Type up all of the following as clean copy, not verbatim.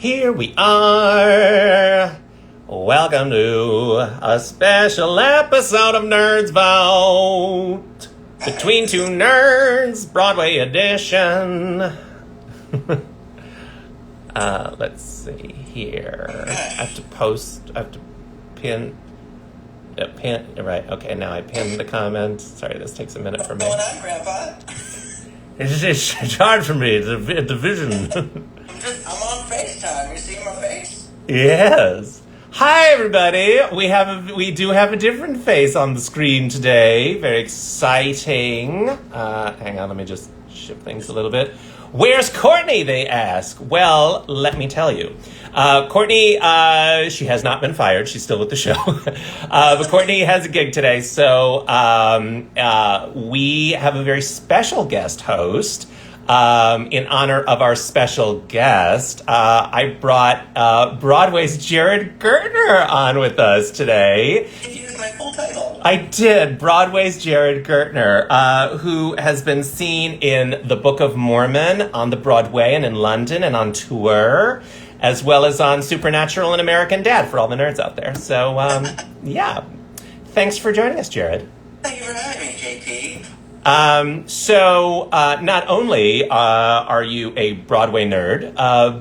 Here we are. Welcome to a special episode of Nerds Vote. Between Two Nerds, Broadway edition. Let's see here. I have to pin, right, okay, now I pinned the comment. Sorry, this takes a minute for me. What's going on, Grandpa? It's hard for me, it's a division. I'm on FaceTime. You see my face? Yes. Hi, everybody. We do have a different face on the screen today. Very exciting. Hang on, let me just shift things a little bit. Where's Courtney, they ask? Well, let me tell you. Courtney, she has not been fired. She's still with the show. But Courtney has a gig today, so we have a very special guest host. In honor of our special guest, I brought Broadway's Jared Gertner on with us today. You used my full title. I did. Broadway's Jared Gertner, who has been seen in the Book of Mormon on the Broadway and in London and on tour, as well as on Supernatural and American Dad for all the nerds out there. So, yeah. Thanks for joining us, Jared. Thank you for having me, JP. So not only are you a Broadway nerd,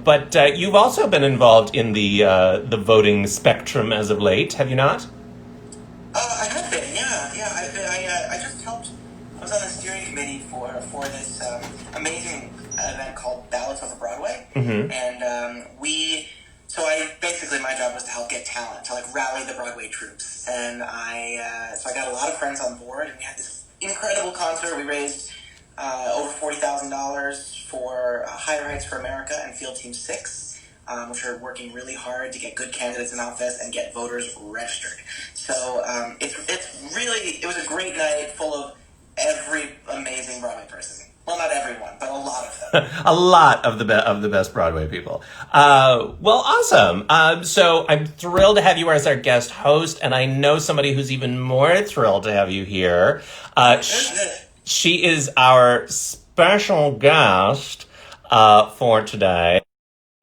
but you've also been involved in the voting spectrum as of late, have you not? I have been, yeah. I just helped. I was on the steering committee for this amazing event called Ballots over Broadway, Mm-hmm. and my job was to help get talent, to like rally the Broadway troops, and I got a lot of friends on board, and we had this incredible concert. We raised over $40,000 for Higher Heights for America and Field Team 6, which are working really hard to get good candidates in office and get voters registered. So it was a great night full of every amazing Broadway person. Well, not everyone, but a lot of them. A lot of the best Broadway people. Well, awesome. So I'm thrilled to have you as our guest host, and I know somebody who's even more thrilled to have you here. She is our special guest for today.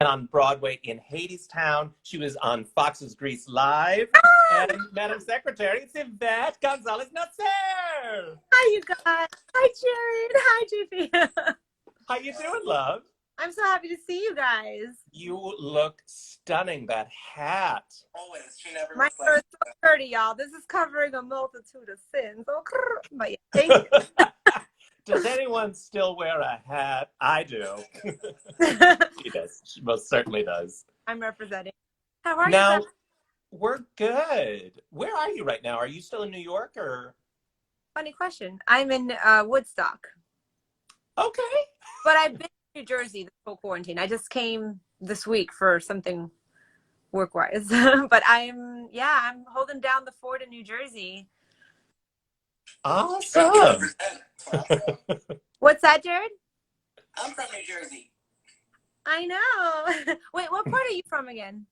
And on Broadway in Hadestown, she was on Fox's Grease Live. And Madam Secretary, it's Yvette Gonzalez-Nacer. Hi, you guys. Hi, Jared. Hi, JP. How you doing, love? I'm so happy to see you guys. You look stunning. That hat. Always. She never My reflects. hair is so dirty, y'all. This is covering a multitude of sins. Oh, but yeah, thank you. Does anyone still wear a hat? I do. She does. She most certainly does. I'm representing. How are Now, you guys? we're good. Where are you right now? Are you still in New York or? Funny question. I'm in Woodstock. Okay. But I've been in New Jersey this whole quarantine. I just came this week for something work-wise. But I'm holding down the fort in New Jersey. Awesome. What's that, Jared? I'm from New Jersey. I know. Wait, what part are you from again?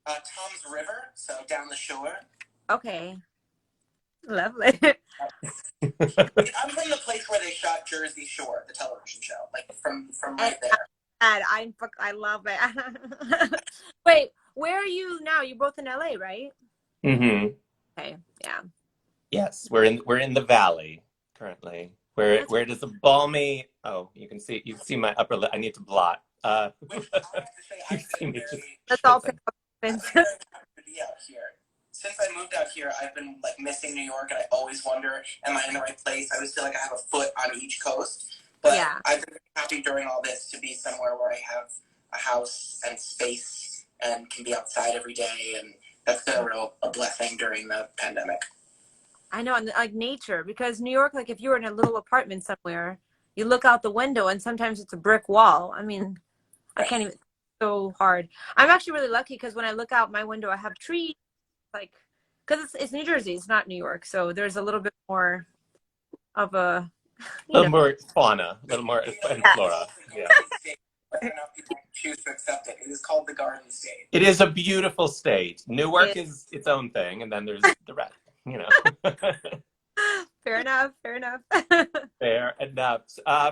Tom's River, so down the shore. Okay. Lovely. I'm from the place where they shot Jersey Shore, the television show, like from right there. I love it. Wait, where are you now? You're both in LA, right? Mm-hmm. Okay, yeah. Yes, we're in the valley currently. Where it is a balmy. Oh, you can see my upper lip. I need to blot. Which I have to say, You I've see been me very, Let's all pick up I'm Vince. very happy to be out here. Since I moved out here, I've been like missing New York, and I always wonder, am I in the right place? I always feel like I have a foot on each coast. But Yeah. I've been happy during all this to be somewhere where I have a house and space and can be outside every day, and that's been a blessing during the pandemic. I know, and like nature, because New York, like if you were in a little apartment somewhere, you look out the window and sometimes it's a brick wall. I mean, I can't even, it's so hard. I'm actually really lucky because when I look out my window, I have trees, like, because it's New Jersey, it's not New York. So there's a little bit more of a, A little more fauna, a little more flora. Yeah. But enough people choose to accept it. It is called the Garden State. It is a beautiful state. Newark is its own thing, and then there's the rest, you know. Fair enough. Fair enough. Fair enough.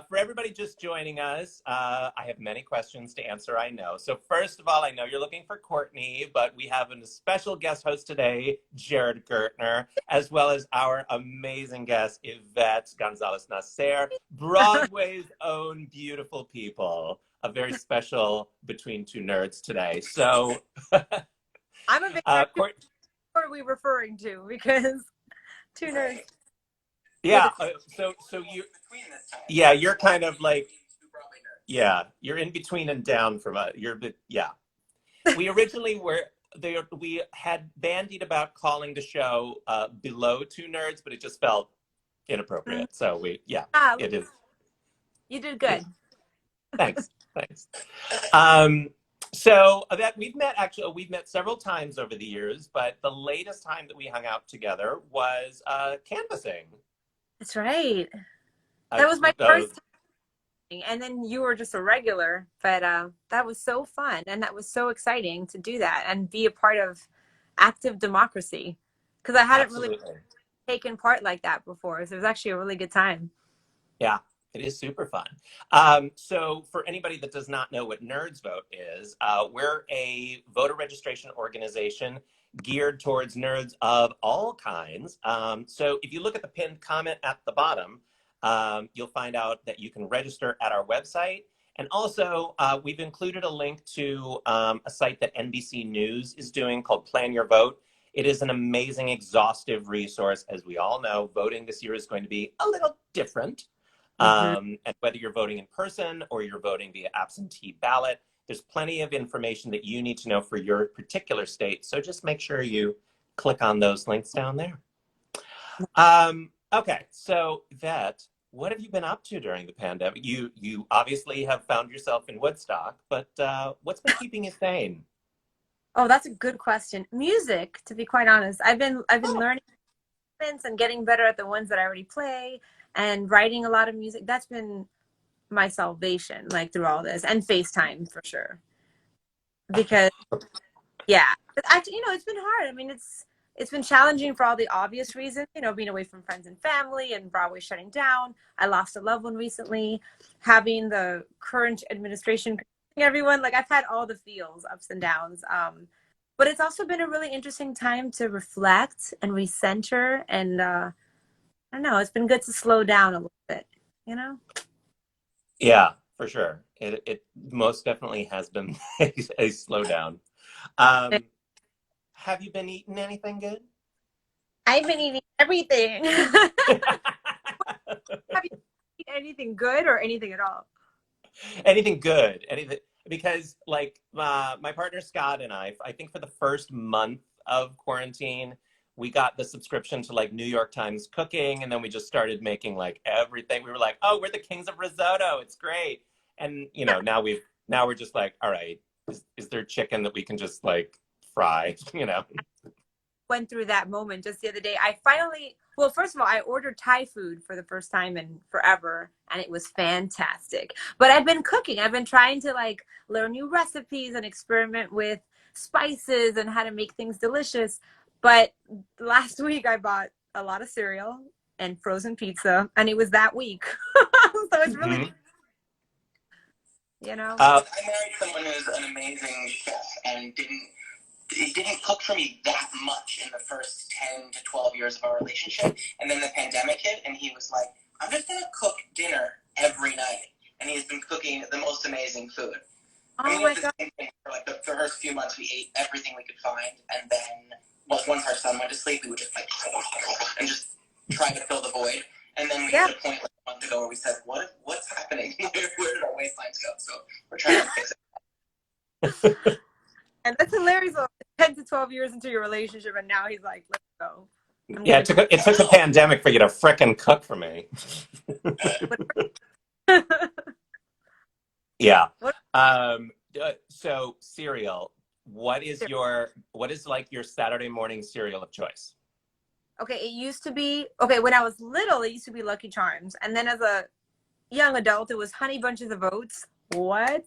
For everybody just joining us, I have many questions to answer, I know. So first of all, I know you're looking for Courtney, but we have a special guest host today, Jared Gertner, as well as our amazing guest, Yvette Gonzalez-Nacer, Broadway's own beautiful people. A very special Between Two Nerds today. So, I'm a big Court, Who are we referring to? Because two nerds. yeah. So you, yeah, you're kind of like, yeah, you're in between and down from a, yeah. We originally we had bandied about calling the show Below Two Nerds, but it just felt inappropriate. So it is. You did good. Thanks. So that we've met several times over the years, but the latest time that we hung out together was canvassing. That's right. That was my first time. And then you were just a regular, but that was so fun. And that was so exciting to do that and be a part of active democracy. Because I hadn't really taken part like that before. So it was actually a really good time. Yeah, it is super fun. So for anybody that does not know what Nerds Vote is, we're a voter registration organization geared towards nerds of all kinds. So if you look at the pinned comment at the bottom, you'll find out that you can register at our website. And also, we've included a link to a site that NBC News is doing called Plan Your Vote. It is an amazing, exhaustive resource. As we all know, voting this year is going to be a little different. And whether you're voting in person or you're voting via absentee ballot, there's plenty of information that you need to know for your particular state. So just make sure you click on those links down there. Okay, so Yvette, what have you been up to during the pandemic? You obviously have found yourself in Woodstock, but what's been keeping you sane? Oh, that's a good question. Music, to be quite honest. I've been learning and getting better at the ones that I already play and writing a lot of music. That's been my salvation, like through all this, and FaceTime for sure. Because yeah, actually, it's been hard. I mean, it's been challenging for all the obvious reasons, being away from friends and family and Broadway shutting down. I lost a loved one recently, having the current administration, everyone, like I've had all the feels, ups and downs. But it's also been a really interesting time to reflect and recenter. And I don't know, it's been good to slow down a little bit, Yeah, for sure. It most definitely has been a slowdown. Have you been eating anything good? I've been eating everything. Have you eaten anything good or anything at all? Anything good. Anything, because like my partner Scott and I think for the first month of quarantine, we got the subscription to like New York Times Cooking, and then we just started making like everything. We were like, oh, we're the kings of risotto. It's great. And now we're just like, all right, is there chicken that we can just like fry? Went through that moment just the other day. First of all, I ordered Thai food for the first time in forever, and it was fantastic. But I've been cooking. I've been trying to like learn new recipes and experiment with spices and how to make things delicious. But last week I bought a lot of cereal and frozen pizza, and it was that week. So it's really, I married someone who's an amazing chef and didn't cook for me that much in the first 10 to 12 years of our relationship. And then the pandemic hit, and he was like, I'm just going to cook dinner every night. And he's been cooking the most amazing food. oh my God. For like the first few months, we ate everything we could find. And then once our son went to sleep, we would just like, and just try to fill the void. And then we hit a point like a month ago where we said, what's happening? Where did our waistlines go? So we're trying to fix it. And that's hilarious. 10 to 12 years into your relationship, and now he's like, let's go. Yeah, it took a pandemic for you to frickin' cook for me. Yeah. So cereal, what is like your Saturday morning cereal of choice? Okay, it used to be, when I was little, it used to be Lucky Charms. And then as a young adult, it was Honey Bunches of Oats. What?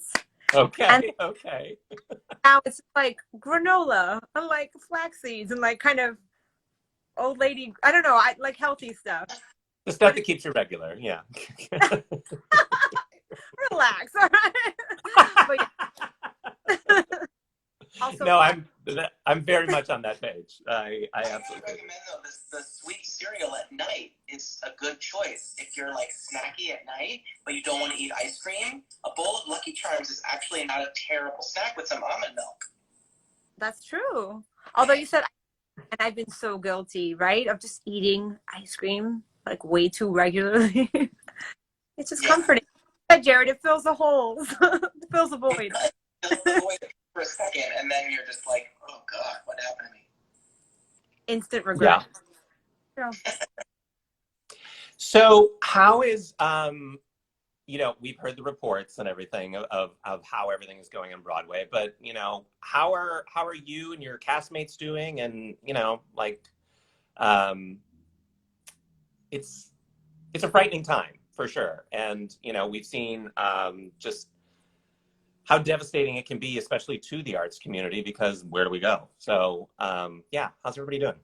Okay. Now it's like granola and like flax seeds and like kind of old lady, I don't know, I like healthy stuff. The stuff that keeps you regular, yeah. Relax, all right? But yeah. Also, No, I'm very much on that page. I absolutely recommend though the sweet cereal at night is a good choice if you're like snacky at night but you don't want to eat ice cream. A bowl of Lucky Charms is actually not a terrible snack with some almond milk. that's true. Although you said, and I've been so guilty, right, of just eating ice cream like way too regularly. It's just comforting. Yeah, Jared, it fills the holes. It fills the void. It fills the void for a second, and then you're just like, oh God, what happened to me? Instant regret. Yeah. So how is we've heard the reports and everything of how everything is going on Broadway, but how are you and your castmates doing? And it's a frightening time for sure. And we've seen just how devastating it can be, especially to the arts community, because where do we go? So how's everybody doing?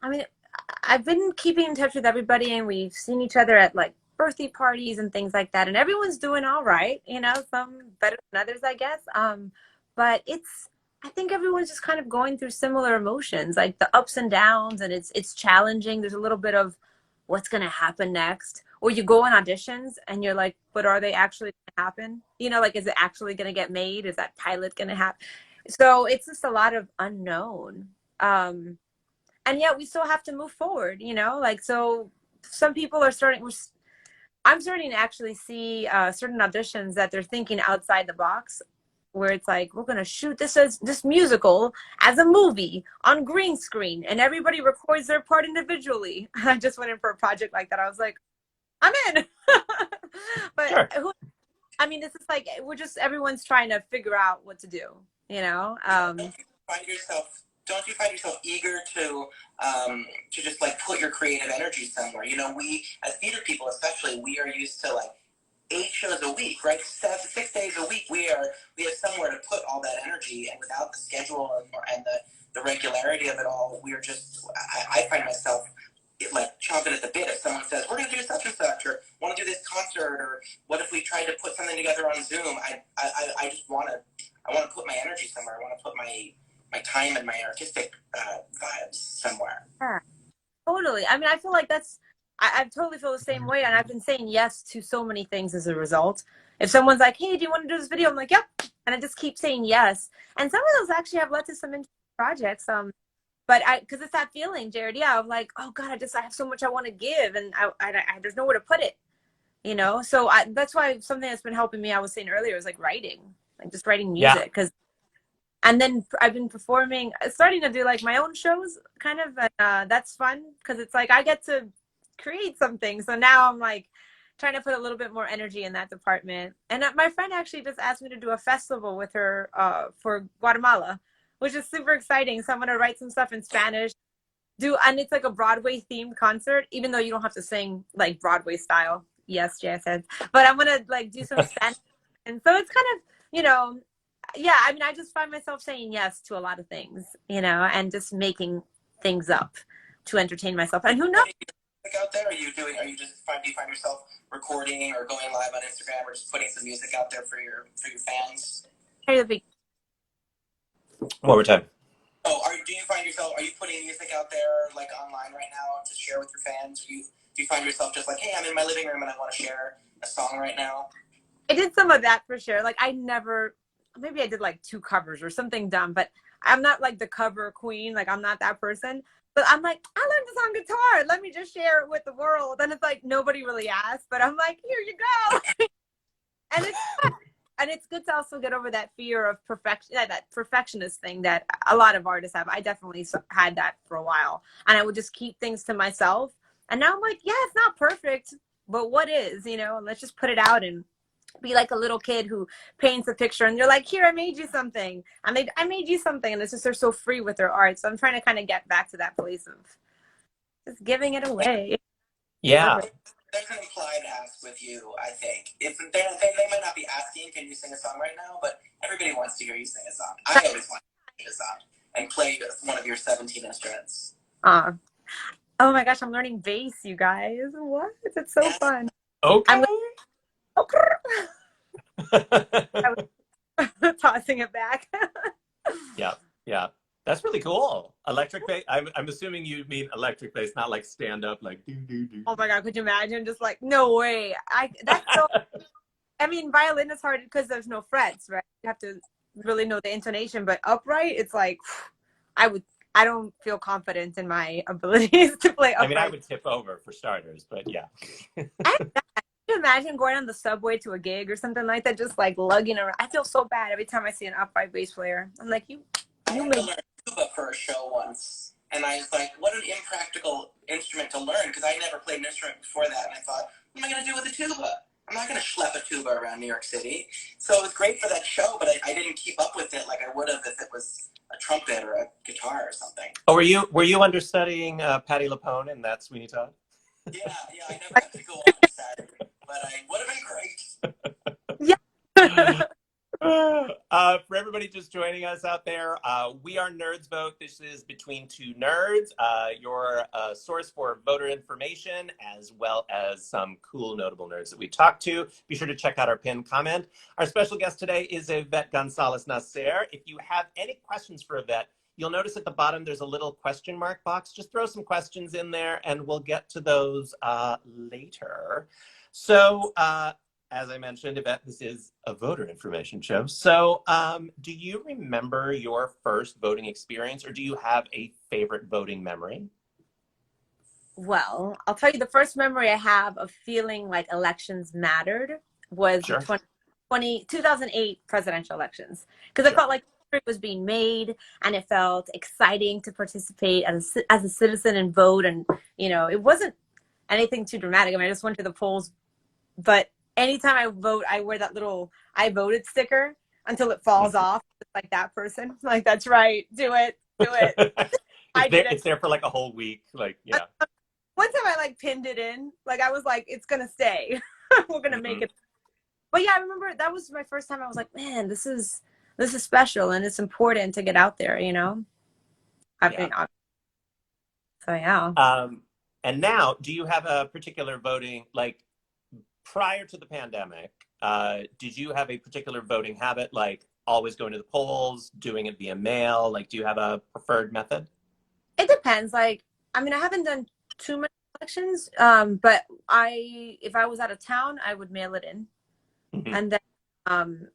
I mean, I've been keeping in touch with everybody, and we've seen each other at like birthday parties and things like that, and everyone's doing all right. Some better than others, I guess. But I think everyone's just kind of going through similar emotions, like the ups and downs, and it's challenging. There's a little bit of what's going to happen next, or you go on auditions and you're like, but are they actually going to happen? Like, is it actually going to get made? Is that pilot going to happen? So it's just a lot of unknown. And yet we still have to move forward, so some people are I'm starting to actually see certain auditions that they're thinking outside the box, where it's like, we're going to shoot this musical as a movie on green screen, and everybody records their part individually. I just went in for a project like that. I was like, I'm in. But sure. It's just like, everyone's trying to figure out what to do, Don't you find yourself eager to just like put your creative energy somewhere? We as theater people, especially, we are used to like 8 shows a week, right? 6 days a week. We have somewhere to put all that energy, and without the schedule and the regularity of it all, we're just. I find myself like chomping at the bit if someone says we're going to do such and such, or want to do this concert, or what if we tried to put something together on Zoom? I just want to put my energy somewhere. I want to put my time and my artistic vibes somewhere. Yeah, totally. I feel like I totally feel the same way, and I've been saying yes to so many things as a result. If someone's like, hey, do you want to do this video? I'm like, yep. And I just keep saying yes. And some of those actually have led to some interesting projects. But because it's that feeling, Jared, of like, oh God, I have so much I want to give, and I there's nowhere to put it, So that's why something that's been helping me, I was saying earlier, is like writing, like just writing music, and then I've been performing, starting to do like my own shows, kind of, and that's fun because it's like I get to create something. So now I'm like trying to put a little bit more energy in that department. And my friend actually just asked me to do a festival with her for Guatemala, which is super exciting. So I'm gonna write some stuff in Spanish, and it's like a Broadway themed concert, even though you don't have to sing like Broadway style. Yes, Jay said, but I'm gonna like do some Spanish, and so it's kind of I just find myself saying yes to a lot of things, and just making things up to entertain myself. And who knows? Out there, do you find yourself recording or going live on Instagram, or just putting some music out there for your fans? One more time. Oh, do you find yourself, are you putting music out there like online right now to share with your fans? Do you find yourself just like, hey, I'm in my living room and I want to share a song right now? I did some of that for sure. Like maybe I did like 2 covers or something dumb, but I'm not like the cover queen. Like I'm not that person. But I'm like, I learned this on guitar. Let me just share it with the world. And it's like nobody really asked, but I'm like, here you go. And it's fun. And it's good to also get over that fear of perfection, that perfectionist thing that a lot of artists have. I definitely had that for a while, and I would just keep things to myself. And now I'm like, yeah, it's not perfect, but what is, and let's just put it out and be like a little kid who paints a picture, and you're like, here, I made you something. I made you something, and it's just they're so free with their art. So I'm trying to kind of get back to that place of just giving it away. Yeah. There's an implied ask with you, I think. If they might not be asking, can you sing a song right now? But everybody wants to hear you sing a song. I always want to sing a song and play one of your 17 instruments. Oh my gosh, I'm learning bass, you guys. What? It's so fun. Okay. I'm tossing it back. Yeah, yeah. That's really cool. Electric bass. I'm assuming you mean electric bass, not like stand up, like do do do. Oh my God, could you imagine? Just like, no way. That's so, I mean, violin is hard because there's no frets, right? You have to really know the intonation, but upright, it's like, I don't feel confident in my abilities to play I mean, I upright. would tip over for starters, but yeah. Can you imagine going on the subway to a gig or something like that, just like lugging around? I feel so bad every time I see an upright bass player. I'm like, you I had to make learn tuba for a show once, and I was like, what an impractical instrument to learn, because I never played an instrument before that, and I thought, what am I going to do with a tuba? I'm not going to schlep a tuba around New York City. So it was great for that show, but I didn't keep up with it like I would have if it was a trumpet or a guitar or something. Oh, were you understudying Patti LuPone in that Sweeney Todd? Yeah, I never got to go on Saturday, but I would have been great. yeah. For everybody just joining us out there, we are Nerds Vote. This is Between Two Nerds, your source for voter information, as well as some cool, notable nerds that we talk to. Be sure to check out our pinned comment. Our special guest today is Yvette Gonzalez-Nacer. If you have any questions for Yvette, you'll notice at the bottom there's a little question mark box. Just throw some questions in there, and we'll get to those later. So, as I mentioned, Yvette, this is a voter information show. So do you remember your first voting experience, or do you have a favorite voting memory? Well, I'll tell you the first memory I have of feeling like elections mattered was Sure. the 2008 presidential elections. Because I felt like history was being made and it felt exciting to participate as a citizen and vote. And, it wasn't anything too dramatic. I mean, I just went to the polls. But anytime I vote, I wear that little I voted sticker until it falls off. It's like that person. Like, that's right. Do it. It's there for like a whole week. Like, yeah. One time I pinned it in. Like, I was like, it's going to stay. We're going to make it. But yeah, I remember that was my first time. I was like, man, this is special and it's important to get out there, I mean, so yeah. And now, do you have a particular voting, like prior to the pandemic, did you have a particular voting habit, like always going to the polls, doing it via mail? Like, do you have a preferred method? It depends. Like, I mean, I haven't done too many elections, but if I was out of town, I would mail it in. And then,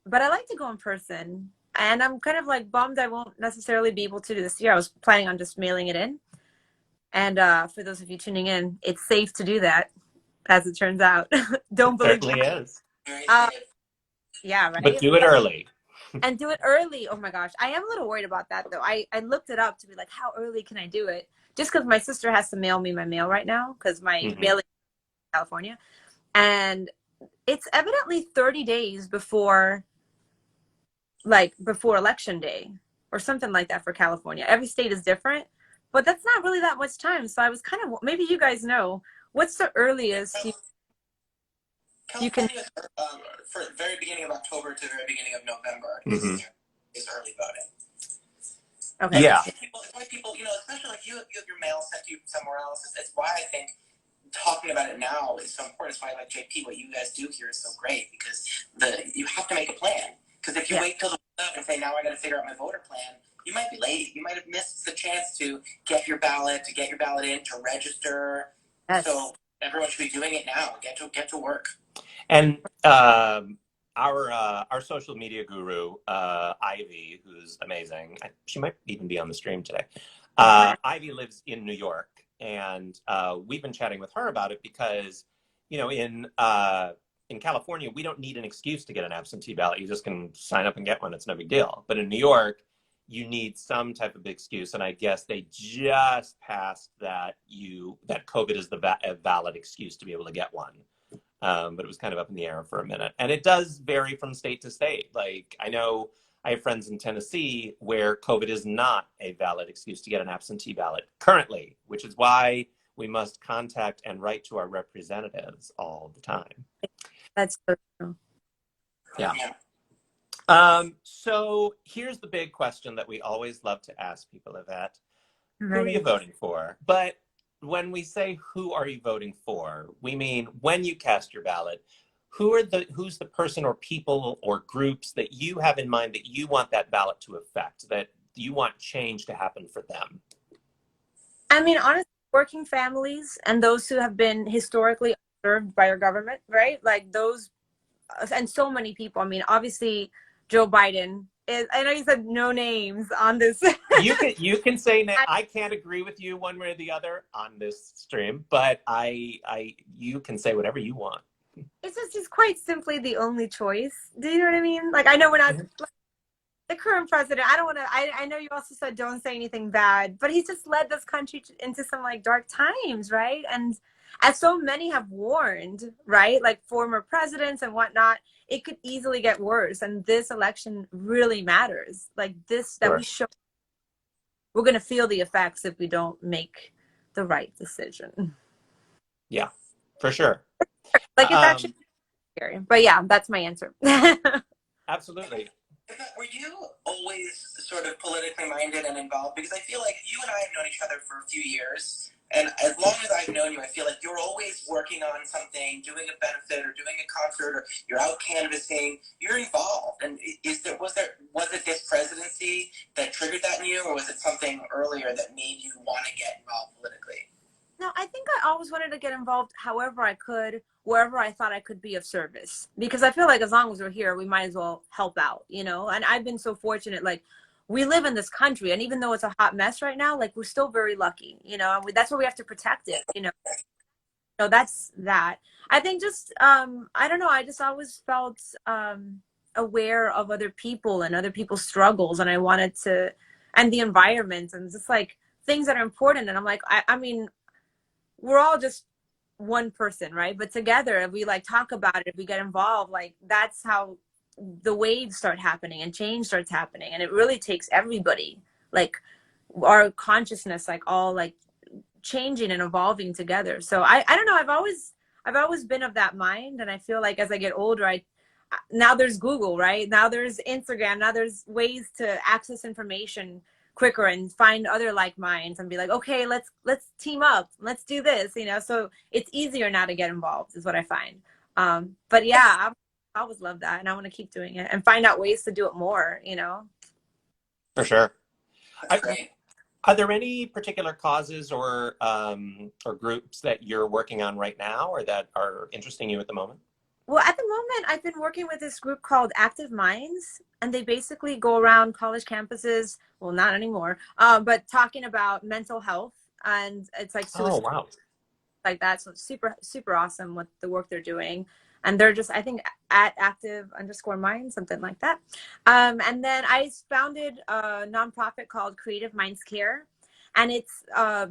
but I like to go in person, and I'm kind of like bummed I won't necessarily be able to do this year. I was planning on just mailing it in. And for those of you tuning in, it's safe to do that, as it turns out. Don't believe it. Certainly is. Yeah, right. But do it early. And do it early. Oh my gosh. I am a little worried about that though. I looked it up to be like, how early can I do it? Just because my sister has to mail me my mail right now because my mailing is in California. And it's evidently 30 days before election day or something like that for California. Every state is different, but that's not really that much time. So I was kind of, maybe you guys know, what's the earliest you can... For the very beginning of October to the very beginning of November is early voting. Okay. Yeah. It's why people, especially like you have your mail sent to you somewhere else. It's why I think talking about it now is so important. It's why, like, JP, what you guys do here is so great, because you have to make a plan. Because if you wait till the up and say, now I got to figure out my voter plan, you might be late. You might have missed the chance to get your ballot in, to register. Yes. So everyone should be doing it now. Get to work. And our social media guru, Ivy, who's amazing. She might even be on the stream today. Ivy lives in New York, and we've been chatting with her about it because, in California, we don't need an excuse to get an absentee ballot. You just can sign up and get one. It's no big deal. But in New York, you need some type of excuse. And I guess they just passed that COVID is a valid excuse to be able to get one. But it was kind of up in the air for a minute. And it does vary from state to state. Like, I know I have friends in Tennessee where COVID is not a valid excuse to get an absentee ballot currently, which is why we must contact and write to our representatives all the time. That's so true. Yeah. So here's the big question that we always love to ask people, Yvette. Who are you voting for? But when we say who are you voting for, we mean when you cast your ballot, who's the person or people or groups that you have in mind that you want that ballot to affect, that you want change to happen for them? I mean, honestly, working families and those who have been historically served by our government, right? Like those, and so many people. I mean, obviously, Joe Biden is. I know you said no names on this. You can say I can't agree with you one way or the other on this stream, but you can say whatever you want. It's just he's quite simply the only choice. Do you know what I mean? Like I know we're not. The current president, I don't want to, I know you also said don't say anything bad, but he's just led this country into some like dark times, right? And as so many have warned, right? Like former presidents and whatnot, it could easily get worse. And this election really matters. Like this, that Sure. we show we're going to feel the effects if we don't make the right decision. Yeah, for sure. Like it's actually scary. But yeah, that's my answer. Absolutely. Were you always sort of politically minded and involved? Because I feel like you and I have known each other for a few years, and as long as I've known you, I feel like you're always working on something, doing a benefit or doing a concert, or you're out canvassing. You're involved. And was it this presidency that triggered that in you, or was it something earlier that made you want to get involved politically? No, I think I always wanted to get involved however I could, wherever I thought I could be of service. Because I feel like as long as we're here, we might as well help out, you know? And I've been so fortunate, like, we live in this country, and even though it's a hot mess right now, like, we're still very lucky, you know? And that's why we have to protect it, you know? So that's that. I think just, I don't know, I just always felt aware of other people and other people's struggles, and I wanted to, and the environment, and just, like, things that are important. And I'm like, I mean, we're all just one person, right? But together, if we like talk about it, if we get involved, like that's how the waves start happening and change starts happening. And it really takes everybody, like our consciousness, like all like changing and evolving together. So I don't know. I've always been of that mind. And I feel like as I get older, now there's Google, right? Now there's Instagram. Now there's ways to access information quicker and find other like minds and be like, okay, let's team up, let's do this, you know? So it's easier now to get involved is what I find. But yeah, I always love that, and I want to keep doing it and find out ways to do it more, you know? For sure. That's great. Are there any particular causes or groups that you're working on right now or that are interesting you at the moment? Well, at the moment, I've been working with this group called Active Minds, and they basically go around college campuses, well, not anymore, but talking about mental health, and it's like suicide, wow, like that. So it's super, super awesome what the work they're doing. And they're just, I think, at active_mind, something like that. And then I founded a nonprofit called Creative Minds Care. And it's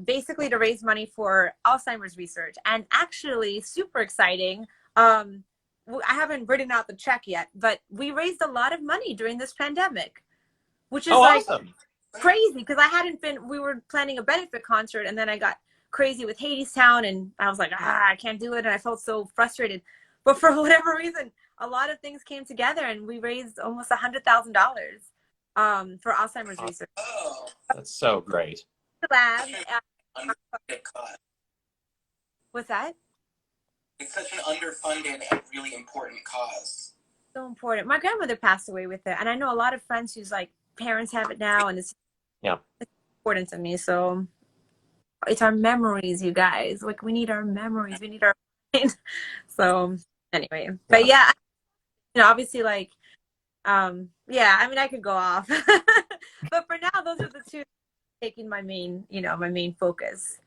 basically to raise money for Alzheimer's research. And actually, super exciting. I haven't written out the check yet, but we raised a lot of money during this pandemic, which is awesome. Crazy because we were planning a benefit concert, and then I got crazy with Hadestown, and I was like, I can't do it. And I felt so frustrated. But for whatever reason, a lot of things came together, and we raised almost $100,000 for Alzheimer's research. Oh, that's so great. Lab. Cause. What's that? It's such an underfunded and really important cause. So important. My grandmother passed away with it, and I know a lot of friends whose like parents have it now, and it's important to me. So it's our memories, you guys. Like we need our memories. We need our so anyway, but yeah, you know, obviously, like, yeah. I mean, I could go off, but for now, those are the two taking my main focus,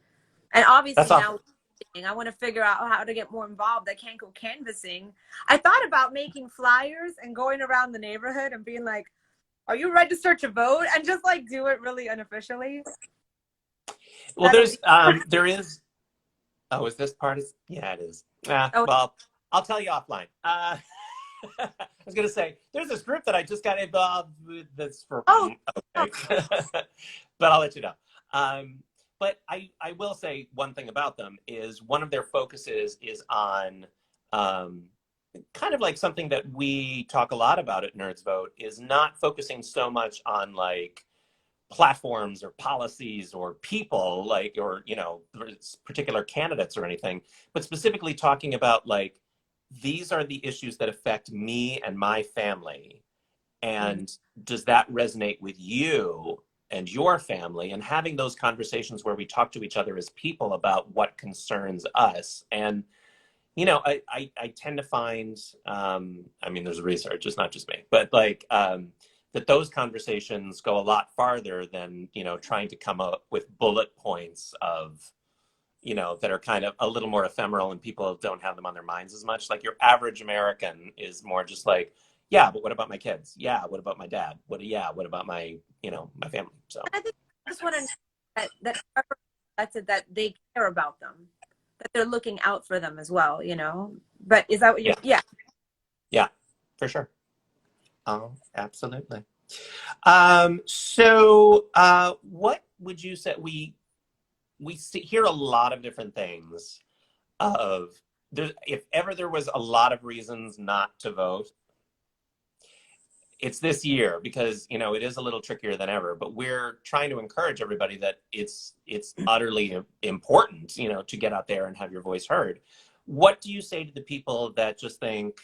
and obviously now. I want to figure out how to get more involved. I can't go canvassing. I thought about making flyers and going around the neighborhood and being like, are you registered to vote? And just like do it really unofficially. Well, there is, oh, is this part? Yeah, it is. Well, I'll tell you offline. I was going to say, there's this group that I just got involved with that's for, okay. But I'll let you know. But I will say one thing about them is one of their focuses is on kind of like something that we talk a lot about at Nerds Vote is not focusing so much on like platforms or policies or people, like, or, you know, particular candidates or anything, but specifically talking about like, these are the issues that affect me and my family. And does that resonate with you and your family? And having those conversations where we talk to each other as people about what concerns us. And, you know, I tend to find, I mean, there's research, it's not just me, but like, that those conversations go a lot farther than, you know, trying to come up with bullet points of, you know, that are kind of a little more ephemeral and people don't have them on their minds as much. Like your average American is more just like, yeah, but what about my kids? Yeah, what about my dad? What about my, you know, my family? So I think I just want to know that they care about them, that they're looking out for them as well, you know. But is that what you? Yeah. Yeah, for sure. Oh, absolutely. So what would you say? We hear a lot of different things of there. If ever there was a lot of reasons not to vote, it's this year, because, you know, it is a little trickier than ever, but we're trying to encourage everybody that it's utterly important, you know, to get out there and have your voice heard. What do you say to the people that just think,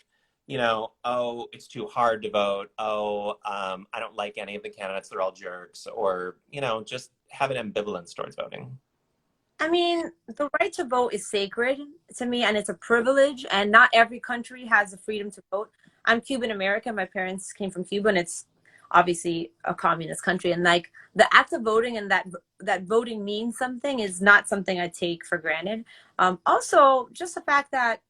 you know, oh, it's too hard to vote. Oh, I don't like any of the candidates. They're all jerks. Or, you know, just have an ambivalence towards voting. I mean, the right to vote is sacred to me, and it's a privilege, and not every country has the freedom to vote. I'm Cuban American. My parents came from Cuba, and it's obviously a communist country. And like the act of voting and that voting means something is not something I take for granted. Also, just the fact that,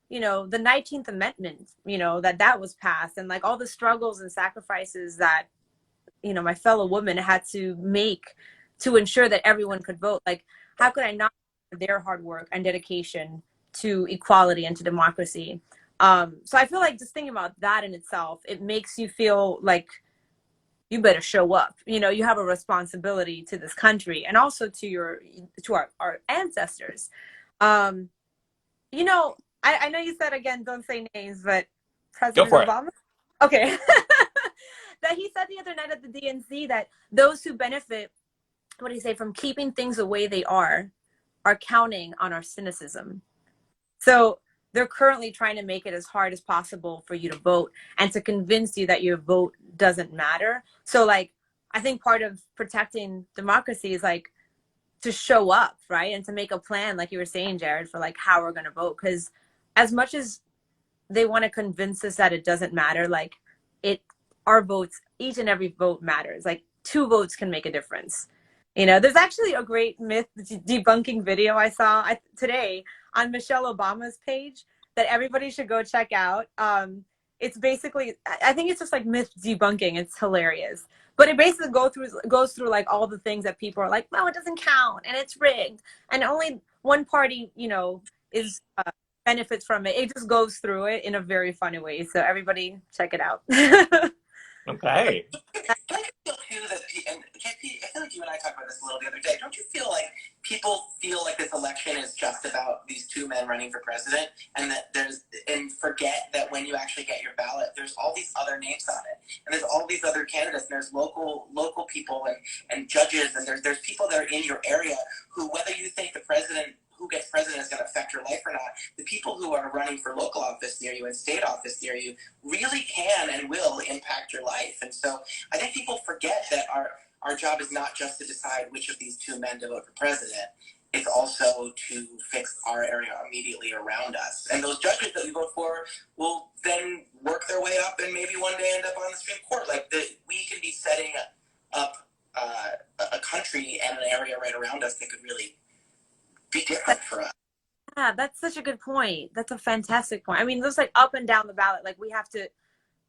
you know, the 19th Amendment, you know, that was passed, and like all the struggles and sacrifices that, you know, my fellow women had to make to ensure that everyone could vote. Like, how could I not honor their hard work and dedication to equality and to democracy? So I feel like just thinking about that in itself, it makes you feel like you better show up. You know, you have a responsibility to this country and also to our ancestors. You know, I know you said, again, don't say names, but President Obama. Okay. That he said the other night at the DNC that those who benefit, what do you say, from keeping things the way they are counting on our cynicism. So they're currently trying to make it as hard as possible for you to vote and to convince you that your vote doesn't matter. So like, I think part of protecting democracy is like to show up, right? And to make a plan, like you were saying, Jared, for like how we're going to vote. Because as much as they want to convince us that it doesn't matter, like our votes, each and every vote matters. Like 2 votes can make a difference. You know, there's actually a great myth debunking video I saw today on Michelle Obama's page that everybody should go check out. It's basically, I think it's just like myth debunking. It's hilarious. But it basically goes through like all the things that people are like, well, it doesn't count and it's rigged. And only one party, you know, is benefits from it. It just goes through it in a very funny way. So everybody check it out. Okay. Don't you feel too that, and JP, I feel like you and I talked about this a little the other day. Don't you feel like people feel like this election is just about these 2 men running for president, and that and forget that when you actually get your ballot, there's all these other names on it, and there's all these other candidates, and there's local people and judges, and there's people that are in your area who, whether you think the president who gets president is going to affect your life or not, the people who are running for local office near you and state office near you really can and will impact your life. And so I think people forget that our job is not just to decide which of these 2 men to vote for president. It's also to fix our area immediately around us. And those judges that we vote for will then work their way up and maybe one day end up on the Supreme Court. Like we can be setting up a country and an area right around us that could really be different for us. Yeah, that's such a good point. That's a fantastic point. I mean, just like up and down the ballot, like we have to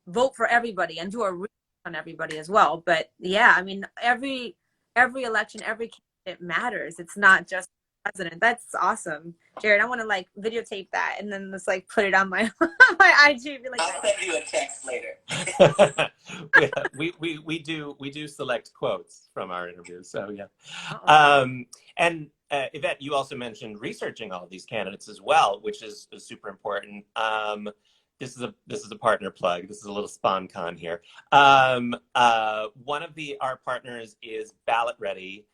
vote for everybody and do a research on everybody as well. But yeah, I mean, every election, every candidate matters. It's not just president. That's awesome, Jared. I want to like videotape that and then just like put it on my my IG. Be like, I'll send you a text later. we do select quotes from our interviews, so yeah. And Yvette, you also mentioned researching all of these candidates as well, which is super important. this is a partner plug. This is a little SpawnCon here. One of our partners is BallotReady,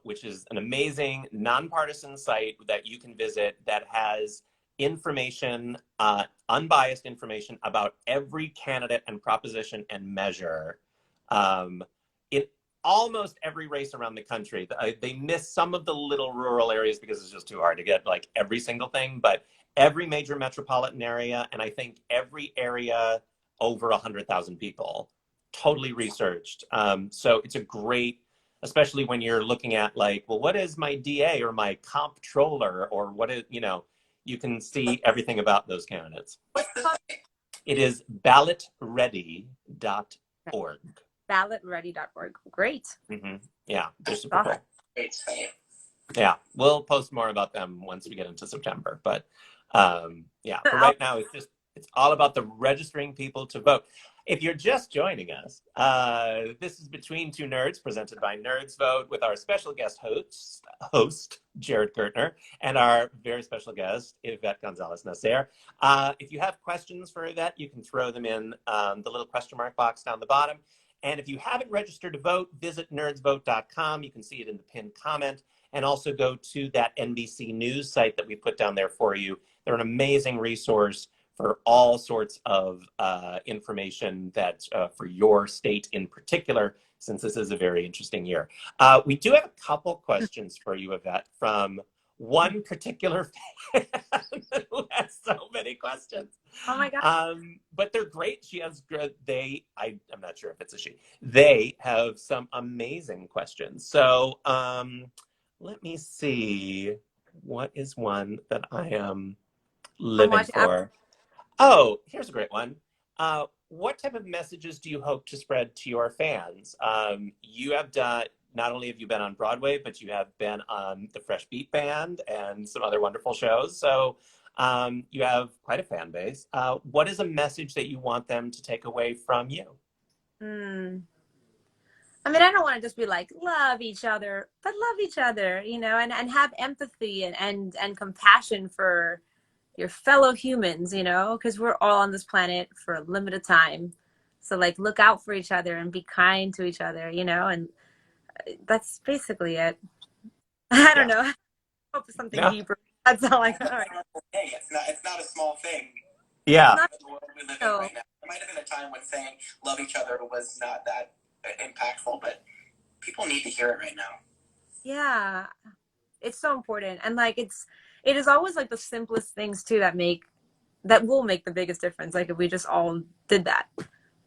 which is an amazing nonpartisan site that you can visit that has information, unbiased information about every candidate and proposition and measure in almost every race around the country. They miss some of the little rural areas because it's just too hard to get like every single thing, but every major metropolitan area, and I think every area over 100,000 people, totally researched. So it's a great, especially when you're looking at like, well, what is my DA or my comptroller, or what is, you can see everything about those candidates. It is ballotready.org. BallotReady.org. Great. Mm-hmm. Yeah, they're super cool. Great. Yeah, we'll post more about them once we get into September. But yeah, for right now, it's all about the registering people to vote. If you're just joining us, this is Between Two Nerds, presented by Nerds Vote, with our special guest host Jared Gertner, and our very special guest, Yvette Gonzalez-Nacer. If you have questions for Yvette, you can throw them in the little question mark box down the bottom. And if you haven't registered to vote, visit nerdsvote.com. You can see it in the pinned comment. And also go to that NBC News site that we put down there for you. They're an amazing resource for all sorts of information that's for your state in particular, since this is a very interesting year. We do have a couple questions for you, Yvette, from one particular fan who has so many questions. Oh my God. But they're great. I'm not sure if it's a she. They have some amazing questions. So let me see. What is one that I am living for? Oh, here's a great one. What type of messages do you hope to spread to your fans? You have done, not only have you been on Broadway, but you have been on the Fresh Beat Band and some other wonderful shows. So you have quite a fan base. What is a message that you want them to take away from you? I mean, I don't want to just be like, love each other, but love each other, and have empathy and compassion for your fellow humans, because we're all on this planet for a limited time. So like, look out for each other and be kind to each other, and that's basically it. I don't know. I hope it's something deeper. That's all I got. Right. It's not a small thing. Yeah. The world we live in right now. There might have been a time when saying love each other was not that impactful, but people need to hear it right now. Yeah, it's so important, and like it is always like the simplest things too that will make the biggest difference. Like if we just all did that,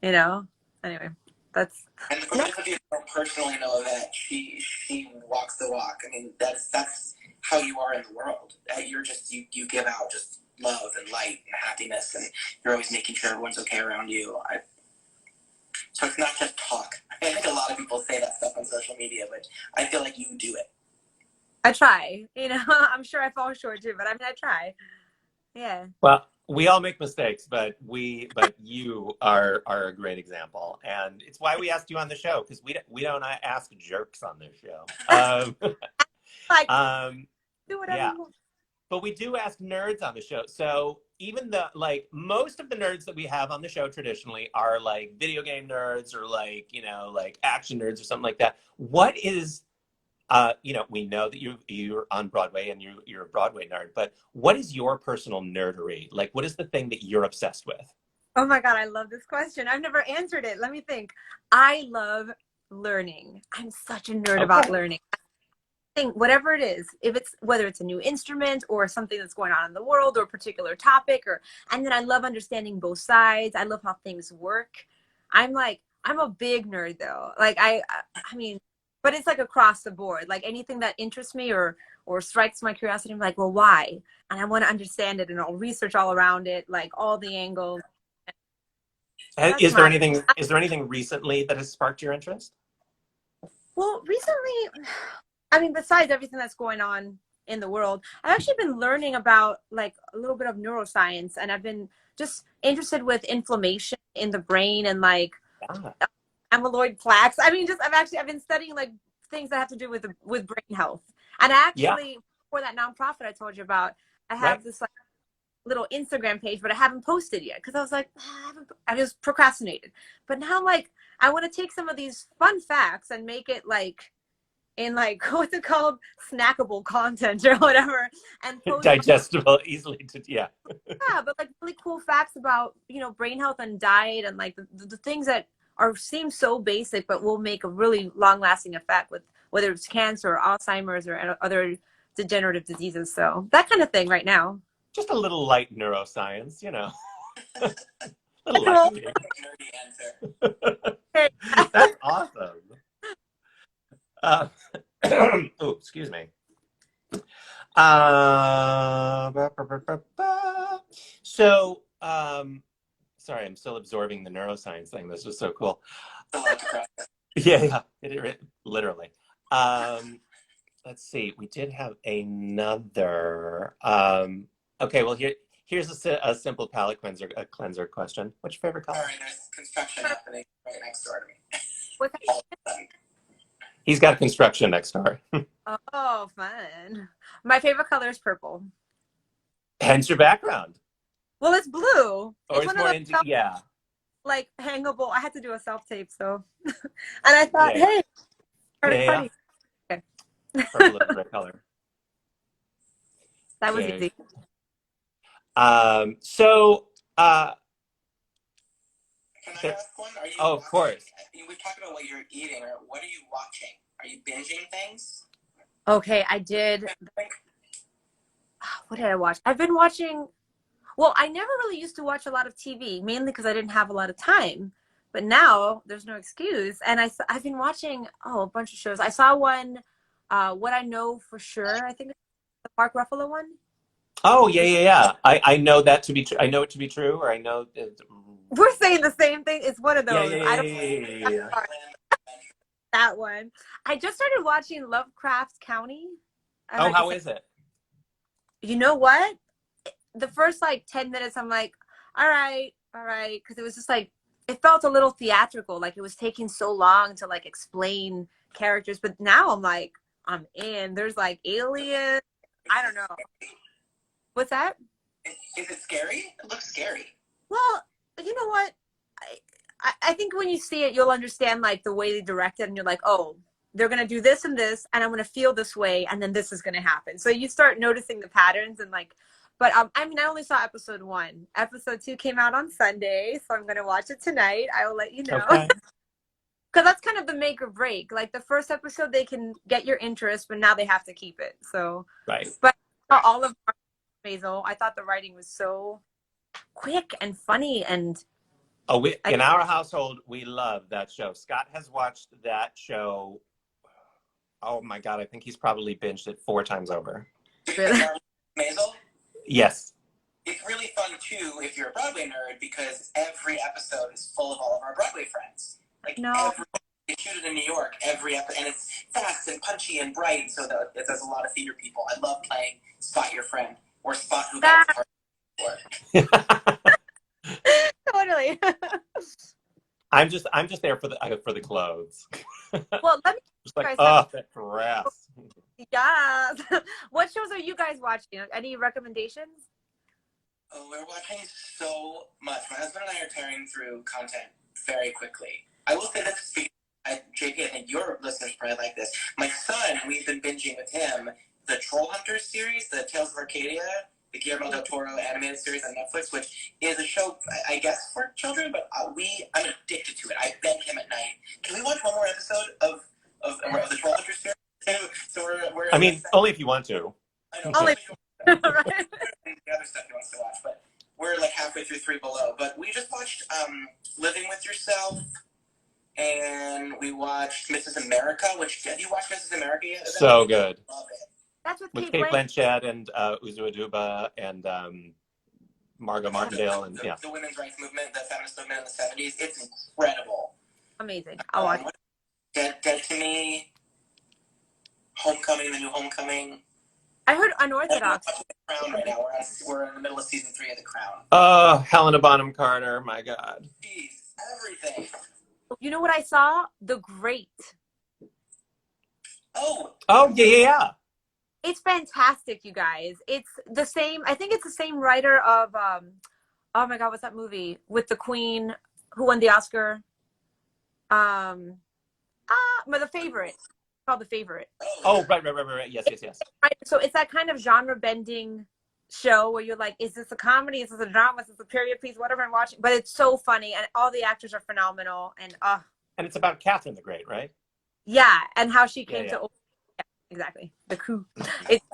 Anyway, that's. And for those of you who don't personally know that she walks the walk. I mean, that's how you are in the world. You're just you give out just love and light and happiness, and you're always making sure everyone's okay around you. So it's not just talk. I think a lot of people say that stuff on social media, but I feel like you do it. I try, I'm sure I fall short too, but I mean, I try. Yeah. Well, we all make mistakes, but you are a great example. And it's why we asked you on the show, because we don't ask jerks on this show. Do whatever you want. But we do ask nerds on the show. So even most of the nerds that we have on the show traditionally are like video game nerds or like action nerds or something like that. What is, we know that you're on Broadway and you're a Broadway nerd, but what is your personal nerdery? Like, what is the thing that you're obsessed with? Oh my God, I love this question. I've never answered it. Let me think. I love learning. I'm such a nerd about learning. Whatever it is, whether it's a new instrument or something that's going on in the world or a particular topic, and then I love understanding both sides. I love how things work. I'm a big nerd though. Like I mean, but it's like across the board. Like anything that interests me or strikes my curiosity, I'm like, well, why? And I want to understand it, and I'll research all around it, like all the angles. Is there anything recently that has sparked your interest? Well, recently, I mean, besides everything that's going on in the world, I've actually been learning about like a little bit of neuroscience, and I've been just interested with inflammation in the brain and like amyloid plaques. I mean, I've been studying like things that have to do with brain health. And I actually, for that nonprofit I told you about, I have this like little Instagram page, but I haven't posted yet because I was like, I just procrastinated. But now I'm like, I want to take some of these fun facts and make it like in like what's it called, snackable content or whatever, and post digestible, easily to yeah, but like really cool facts about brain health and diet and like the things that are seem so basic but will make a really long lasting effect with whether it's cancer or Alzheimer's or other degenerative diseases. So that kind of thing right now. just a little light neuroscience, a little Cool. light. Nerdy answer. That's awesome. Oh, excuse me. So, sorry, I'm still absorbing the neuroscience thing. This was so cool. Yeah, literally. Let's see. We did have another. Okay, well here's a simple palate cleanser question. What's your favorite color? Sorry, there's construction happening right next door to me. What kind of- He's got construction next door. Oh, fun. My favorite color is purple. Hence your background. Well, it's blue. Or it's one more of into, those yeah. like hangable. I had to do a self-tape, so. And I thought, Yeah. hey, party. Okay. Purple is a great color. That was Okay. easy. So, Can I ask one? Oh, of course. We talked about what you're eating, or what are you watching? Are you binging things? Okay, I did. What did I watch? I've been watching. Well, I never really used to watch a lot of TV, mainly because I didn't have a lot of time. But now there's no excuse, and I've been watching a bunch of shows. I saw one, What I Know for Sure. I think it's the Mark Ruffalo one. Oh yeah. I know that to be true. I know it to be true, or I know. We're saying the same thing. It's one of those. Yeah. That one. I just started watching Lovecraft County. Oh, how is it? You know what? The first like 10 minutes, I'm like, all right. Because it was just like, it felt a little theatrical. Like it was taking so long to like explain characters. But now I'm like, I'm in. There's like aliens. I don't know. What's that? Is it scary? It looks scary. Well, you know what? I think when you see it, you'll understand like the way they direct it, and you're like, oh, they're gonna do this and this, and I'm gonna feel this way, and then this is gonna happen. So you start noticing the patterns and like, but I mean, I only saw episode 1. Episode 2 came out on Sunday, so I'm gonna watch it tonight. I will let you know. Okay. Because that's kind of the make or break. Like the first episode, they can get your interest, but now they have to keep it. So Right. But all of Basil, I thought the writing was so quick and funny and. Oh, in our household, we love that show. Scott has watched that show. Oh my God, I think he's probably binged it 4 times over. Really? Maisel? Yes. It's really fun too if you're a Broadway nerd, because every episode is full of all of our Broadway friends. Like they shoot it in New York every episode, and it's fast and punchy and bright, so that it does a lot of theater people. I love playing Spot Your Friend or Spot Who Got the Part. Totally. I'm just there for the clothes. Well, let me just like, guys that dress. Yeah. What shows are you guys watching? Any recommendations? Oh, we're watching so much. My husband and I are tearing through content very quickly. I will say this, JP, I think your listeners probably like this. My son, we've been binging with him the Troll Hunters series, the Tales of Arcadia, the Guillermo del Toro animated series on Netflix, which is a show, I guess, for children, but I'm addicted to it. I beg him at night. Can we watch one more episode of the Troll Hunters series? So we're I mean, only if you want to. I know. Only. Right. The other stuff he wants to watch, but we're like halfway through 3 Below. But we just watched Living with Yourself, and we watched Mrs. America. Have you watched Mrs. America yet? So good. Love it. That's with With Kate Kate Blanchett and Uzo Aduba and Margot Martindale and yeah. The women's rights movement, the feminist movement in the 70s. It's incredible. Amazing. I'll watch it. Dead to Me, Homecoming, the new Homecoming. I heard Unorthodox. The Crown right now. We're in the middle of season 3 of The Crown. Oh, Helena Bonham Carter, my God. Jeez, everything. You know what I saw? The Great. Oh, yeah. It's fantastic, you guys. It's the same. I think it's the same writer of oh my God, what's that movie with the Queen who won the Oscar? But The Favorite. It's called The Favorite. Oh, right. Yes, yes, yes. Right. So it's that kind of genre bending show where you're like, is this a comedy? Is this a drama? Is this a period piece? Whatever I'm watching. But it's so funny and all the actors are phenomenal. And And it's about Catherine the Great, right? yeah, and how she came Yeah. to exactly the coup. It's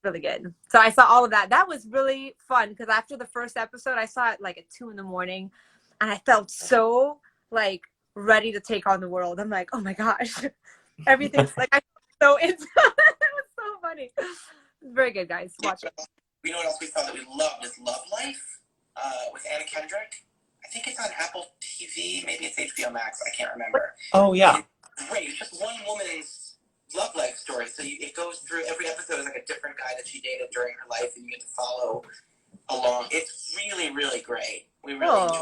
really good. So I saw all of that. That was really fun because after the first episode, I saw it like at 2 a.m, and I felt so like ready to take on the world. I'm like, oh my gosh, everything's like I'm so into. It was so funny. It's very good, guys. Watch it. You know what else we found that we loved is Love Life with Anna Kendrick. I think it's on Apple TV. Maybe it's HBO Max. I can't remember. Oh, yeah. It's great. It's just one woman's love life story. So it goes through every episode is like a different guy that she dated during her life, and you get to follow along. It's really, really great. We really enjoy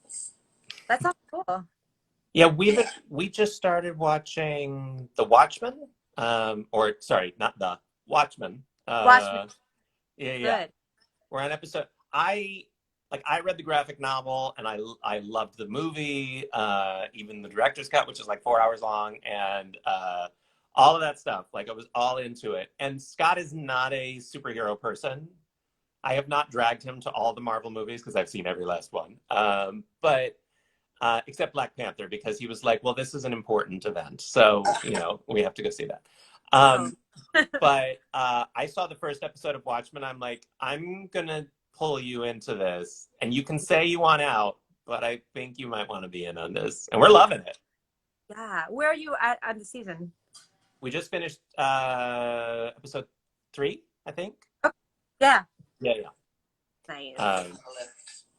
it. That sounds cool. Yeah, we just started watching The Watchmen. Or sorry, not The Watchmen. Watchmen. Yeah. Good. We're on episode. I read the graphic novel and I loved the movie, even the director's cut, which is like 4 hours long, and all of that stuff. Like I was all into it. And Scott is not a superhero person. I have not dragged him to all the Marvel movies because I've seen every last one. But except Black Panther, because he was like, well, this is an important event. So, we have to go see that. But I saw the first episode of Watchmen. I'm like, I'm going to pull you into this. And you can say you want out, but I think you might want to be in on this. And we're loving it. Yeah. Where are you at on the season? We just finished episode 3, I think. Oh, yeah. Yeah. Nice.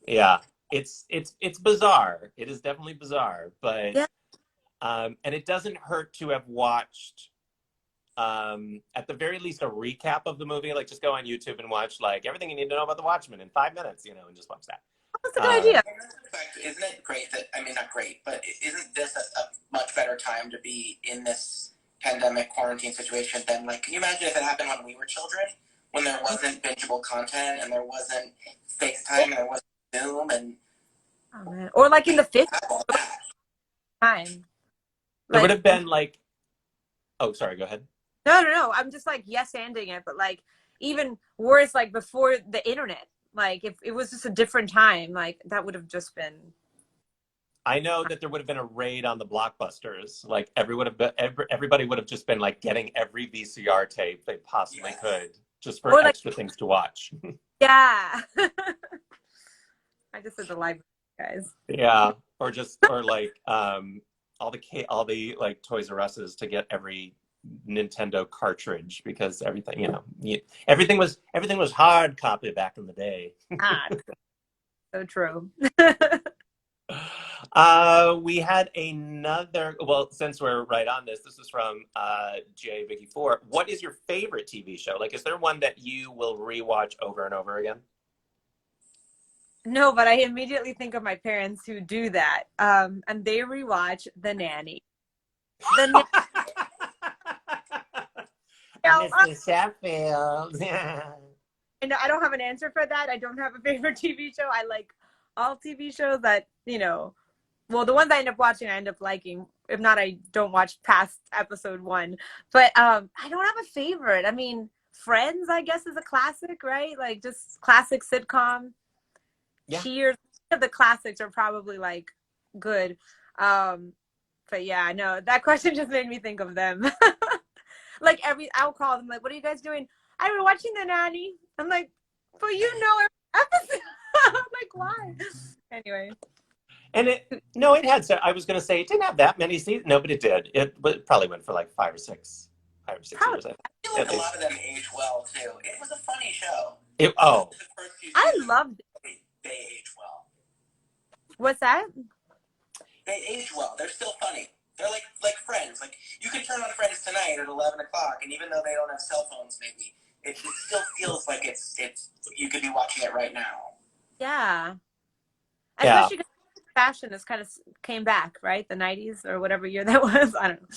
Yeah. It's bizarre. It is definitely bizarre, but yeah. And it doesn't hurt to have watched at the very least a recap of the movie. Like just go on YouTube and watch like everything you need to know about The Watchmen in 5 minutes, and just watch that. That's a good idea. Isn't it great that, not great, but isn't this a much better time to be in this pandemic quarantine situation than like, can you imagine if it happened when we were children, when there wasn't bingeable content and there wasn't FaceTime and there wasn't Zoom and oh man, or like in the 50s time. There would have been like, oh, sorry, go ahead. No. I'm just like yes-anding it, but like even worse, like before the internet, like if it was just a different time, like that would have just been. I know that there would have been a raid on the Blockbusters. Like everybody would have just been like getting every VCR tape they possibly could, just for extra things to watch. Yeah. I just said the library, guys. Yeah, or like all the like Toys R Us's to get every Nintendo cartridge, because everything everything was hard copy back in the day. So true. We had another, well, since we're right on this is from J Biggie 4. What is your favorite TV show? Like, is there one that you will rewatch over and over again? No, but I immediately think of my parents who do that, and they rewatch The Nanny. Mr. Sheffield. And I don't have an answer for that. I don't have a favorite TV show. I like all TV shows that, well, the ones I end up watching, I end up liking. If not, I don't watch past episode 1. But I don't have a favorite. I mean, Friends, I guess, is a classic, right? Like just classic sitcom. Yeah. Cheers. The classics are probably like good. But yeah, no, that question just made me think of them. Like I'll call them like, what are you guys doing? I was watching The Nanny. I'm like, but every episode. I'm like, why? Anyway. And it had, so I was going to say it didn't have that many seasons. No, but it did. It probably went for like 5 or 6 years. I feel like a lot of them age well too. It was a funny show. I loved it. They age well. What's that? They age well. They're still funny. They're like Friends. Like you can turn on Friends tonight at 11 o'clock, and even though they don't have cell phones, maybe it still feels like it's you could be watching it right now. Yeah. Especially because fashion has kind of came back, right? The 90s or whatever year that was. I don't know.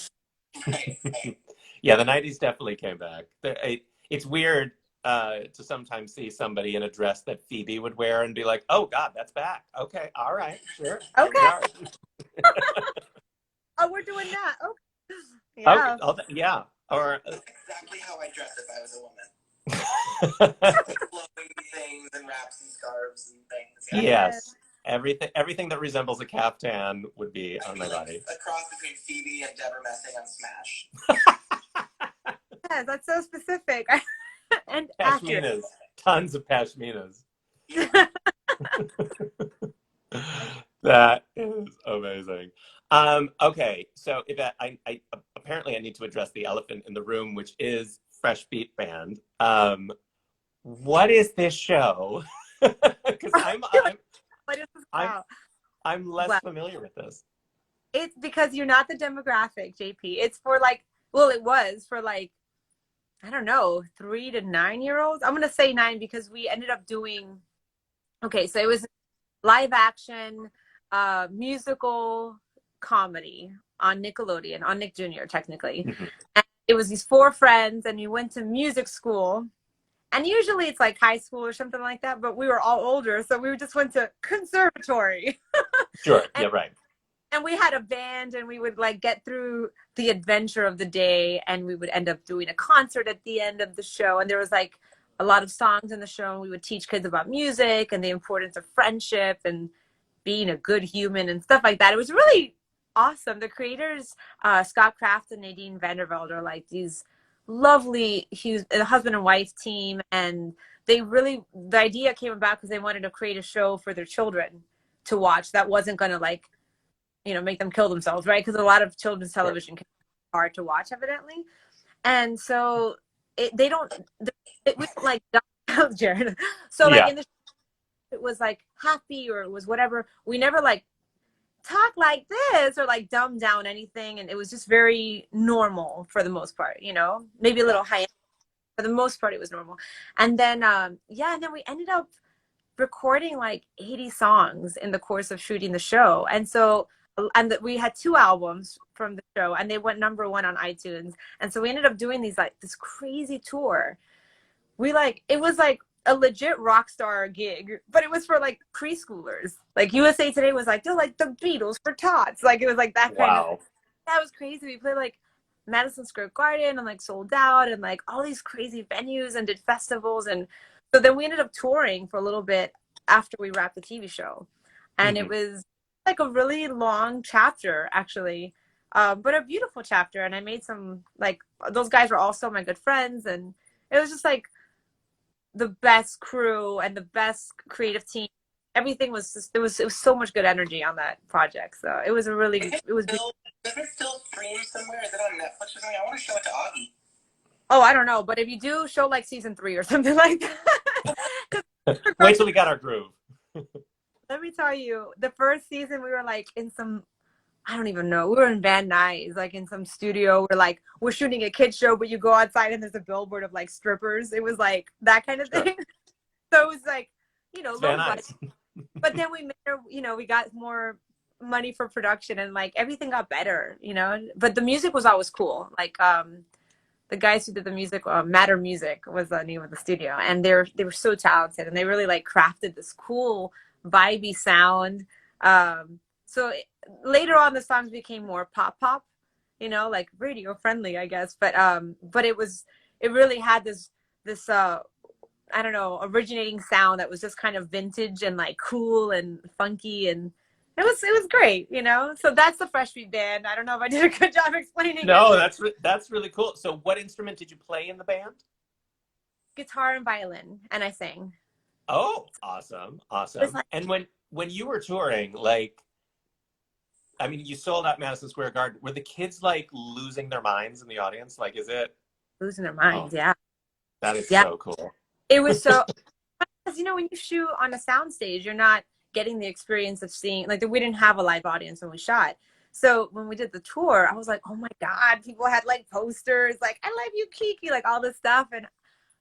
Right. Yeah, the 90s definitely came back. It's weird to sometimes see somebody in a dress that Phoebe would wear and be like, oh, God, that's back. Okay, all right, sure, here we Okay. are. Oh, we're doing that. Okay. Okay, Yeah. oh, yeah. Or That's exactly how I dress if I was a woman. Flowing things and wraps and scarves and things. Yeah. Yeah. yes, everything that resembles a caftan would be I'd on be my like body. a cross between Phoebe and Deborah Messing on Smash. Yes, that's so specific and accurate. Pashminas, tons of pashminas. That is amazing. Okay, so Yvette, I apparently I need to address the elephant in the room, which is Fresh Beat Band. What is this show? Because What is this I'm about? I'm less Well, familiar with this. it's because you're not the demographic, JP. It's for like, well, it was for like, I don't know, 3 to 9 year olds. I'm gonna say 9 because we ended up doing. Okay, so it was live action, musical comedy on Nickelodeon, on Nick Jr. technically. Mhm. And it was these 4 friends, and we went to music school. And usually it's like high school or something like that, but we were all older, so we just went to conservatory. Sure. and Yeah. Right. and we had a band, and we would like get through the adventure of the day, and we would end up doing a concert at the end of the show. And there was like a lot of songs in the show, and we would teach kids about music and the importance of friendship and being a good human and stuff like that. It was really awesome. The creators, Scott Kraft and Nadine Vandervelde, are like these lovely a husband and wife team, and they really, the idea came about because they wanted to create a show for their children to watch that wasn't going to like, make them kill themselves, right? Because a lot of children's television can be hard to watch, evidently. And so they don't, it was like Jared. So like Yeah. in the it was like happy or it was whatever. We never like talk like this or like dumb down anything, and it was just very normal for the most part. Maybe a little high. For the most part, it was normal. And then and then we ended up recording like 80 songs in the course of shooting the show. And so we had 2 albums from the show, and they went #1 on iTunes. And so we ended up doing this crazy tour. It was like a legit rock star gig, but it was for like preschoolers. Like USA Today was like, they're like the Beatles for tots. Like it was like that kind of. Wow. That was crazy. We played like Madison Square Garden and like sold out and like all these crazy venues and did festivals. And so then we ended up touring for a little bit after we wrapped the TV show. And it was like a really long chapter, actually, but a beautiful chapter. And I made those guys were also my good friends. And it was just like the best crew and the best creative team. Everything was just, it was so much good energy on that project. So it was Does it still stream somewhere? Is it on Netflix or something? I want to show it to Augie. Oh, I don't know, but if you do, show like season 3 or something like that. Wait till we got our groove. Let me tell you, the first season we were like in some, I don't even know. We were in Van Nuys, like in some studio. We're shooting a kid show, but you go outside and there's a billboard of like strippers. It was like that kind of thing. So it was like, low budget. But then we made, we got more money for production and like everything got better, But the music was always cool. Like the guys who did the music, Matter Music was the name of the studio, and they were so talented, and they really like crafted this cool vibey sound. So later on, the songs became more pop, like radio friendly, I guess. But it really had this I don't know, originating sound that was just kind of vintage and like cool and funky, and it was great, So that's the Fresh Beat Band. I don't know if I did a good job explaining No, it. that's really cool. So what instrument did you play in the band? Guitar and violin, and I sang. Oh, awesome. Like, And when you were touring, like, I mean, you sold out Madison Square Garden. Were the kids like losing their minds in the audience? Like, is it losing their minds? Oh, Yeah. that is so cool. It was so, because when you shoot on a soundstage, you're not getting the experience of seeing, like, we didn't have a live audience when we shot. So when we did the tour, I was like, oh my God, people had like posters, like, I love you, Kiki, like all this stuff. And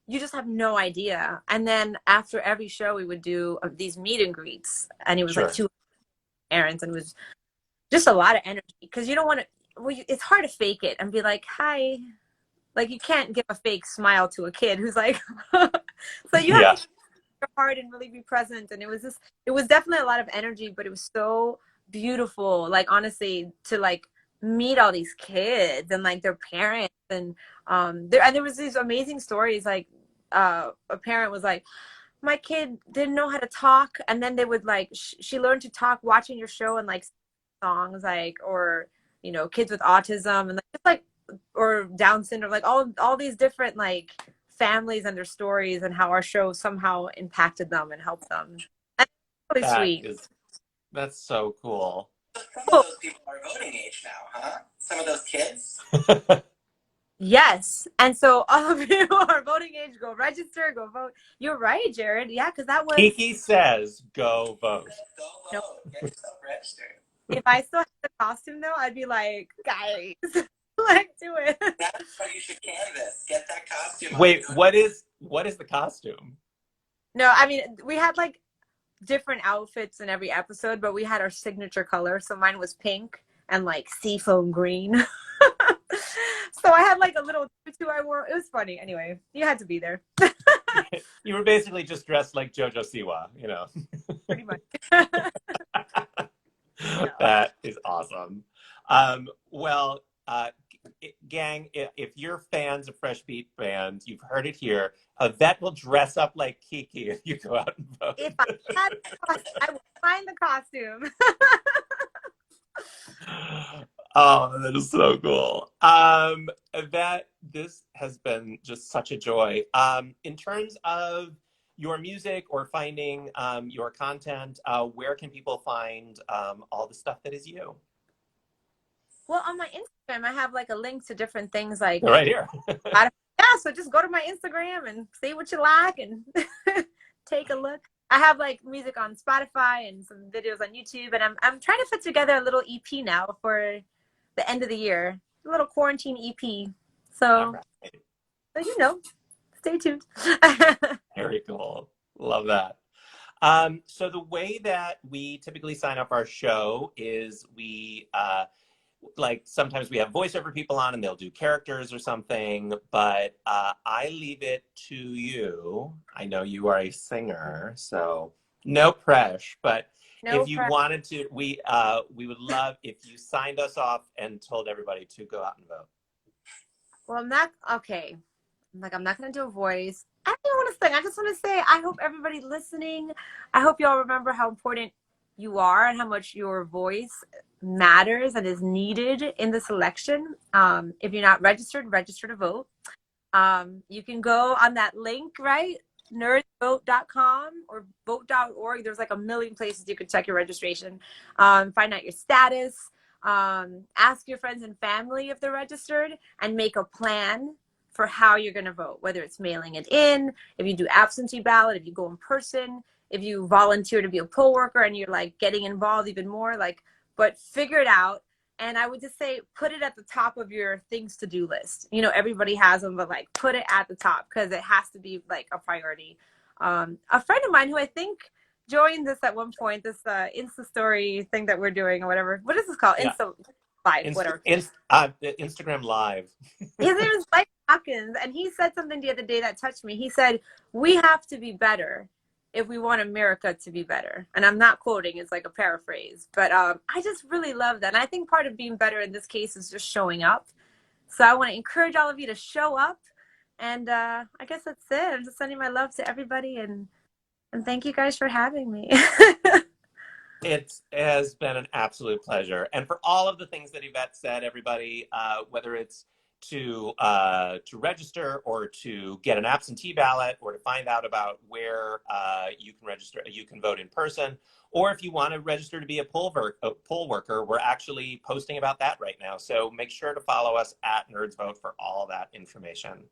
you just have no idea. And then after every show, we would do these meet and greets, and it was like 2 errands, and it was just a lot of energy because you don't want to, it's hard to fake it and be like, hi, like you can't give a fake smile to a kid who's like, so you have Yeah. to your heart and really be present. And it was definitely a lot of energy, but it was so beautiful. Like honestly, to like meet all these kids and like their parents and there was these amazing stories. Like a parent was like, my kid didn't know how to talk, and then they would like she learned to talk watching your show and like songs like or kids with autism and like just like or Down syndrome, like all these different like families and their stories and how our show somehow impacted them and helped them. And it's really That sweet. is, that's so cool. Some of those people are voting age now, huh? Some of those kids. Yes, and so all of you who are voting age, go register, go vote. You're right, Jared. Yeah, because that was Kiki says, go vote. Go vote. Get yourself registered. if I still had the costume though, I'd be like, guys, like do it. That's what you should canvas. Get that costume. Wait, what is the costume? No, I mean we had like different outfits in every episode, but we had our signature color. So mine was pink and like seafoam green. So I had like a little tutu I wore. It was funny. Anyway, you had to be there. You were basically just dressed like JoJo Siwa, you know. Pretty much. That is awesome. Well, gang, if you're fans of Fresh Beat Band, you've heard it here. Yvette will dress up like Kiki if you go out and vote. If I had I would find the costume. Oh, that is so cool. Yvette, this has been just such a joy. In terms of your music or finding your content, where can people find all the stuff that is you? Well, on my Instagram, I have like a link to different things like Right here. yeah, so just go to my Instagram and see what you like and take a look. I have like music on Spotify and some videos on YouTube, and I'm trying to put together a little EP now for the end of the year, a little quarantine EP. So, Right. so stay tuned. Very cool. Love that. So the way that we typically sign up our show is we like sometimes we have voiceover people on and they'll do characters or something, but I leave it to you. I know you are a singer, so no pressure, but if you wanted to, we would love if you signed us off and told everybody to go out and vote. Well, I'm not okay. I'm not going to do a voice. I don't want to sing. I just want to say I hope everybody listening, I hope y'all remember how important you are and how much your voice matters and is needed in this election. If you're not registered, register to vote. You can go on that link, right? nerdvote.com or vote.org. There's like a million places you can check your registration. Find out your status. Ask your friends and family if they're registered and make a plan for how you're going to vote, whether it's mailing it in, if you do absentee ballot, if you go in person, if you volunteer to be a poll worker and you're like getting involved even more, like, but figure it out. And I would just say, put it at the top of your things to do list. Everybody has them, but like put it at the top because it has to be like a priority. A friend of mine who I think joined this at one point, this Insta story thing that we're doing or whatever. What is this called? Yeah. Insta Live, whatever. Instagram Live. His name is Mike Hawkins, and he said something the other day that touched me. He said, we have to be better if we want America to be better. And I'm not quoting, it's like a paraphrase. But I just really love that. And I think part of being better in this case is just showing up. So I want to encourage all of you to show up. And I guess that's it. I'm just sending my love to everybody. And thank you guys for having me. It has been an absolute pleasure. And for all of the things that Yvette said, everybody, whether it's to register or to get an absentee ballot or to find out about where you can register, you can vote in person, or if you want to register to be a poll worker, we're actually posting about that right now. So make sure to follow us at Nerds Vote for all that information.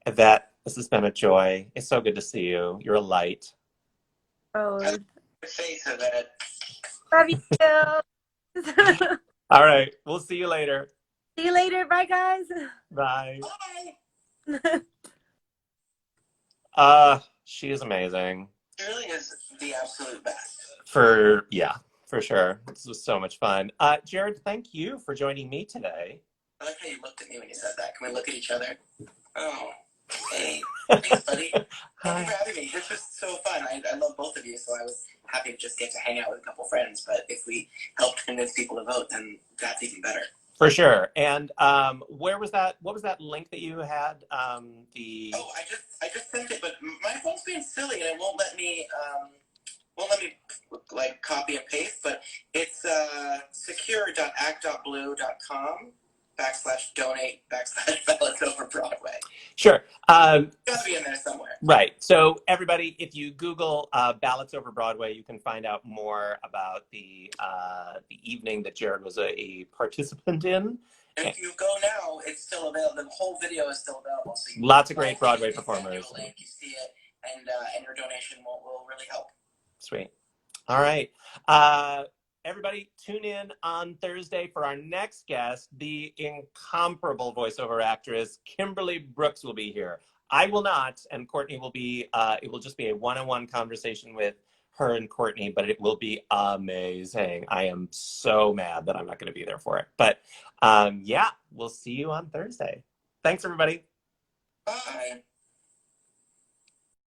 Yvette, this has been a joy. It's so good to see you. You're a light. Oh, Face of it. love you. All right. We'll see you later. See you later. Bye, guys. Bye. Bye. She is amazing. She really is the absolute best. Yeah, for sure. This was so much fun. Jared, thank you for joining me today. I like how you looked at me when you said that. Can we look at each other? Oh, hey. Thanks, buddy. Thank you for having me. This was so fun. I love both of you, so I was happy to just get to hang out with a couple friends. But if we helped convince people to vote, then that's even better. For sure. And where was that? What was that link that you had? Oh, I just sent it, but my phone's being silly and it won't let me like copy and paste. But it's secure.act.blue.com/donate/ballots over Broadway. Sure. It's got to be in there somewhere. Right. So everybody, if you Google Ballots over Broadway, you can find out more about the evening that Jared was a participant in. And if you go now, it's still available. The whole video is still available. So lots of great Broadway performers. Link, you see it, and your donation will really help. Sweet. All right. Everybody, tune in on Thursday for our next guest. The incomparable voiceover actress Kimberly Brooks will be here. I will not, and Courtney will be, it will just be a one-on-one conversation with her and Courtney, but it will be amazing. I am so mad that I'm not going to be there for it. But yeah, we'll see you on Thursday. Thanks, everybody. Bye.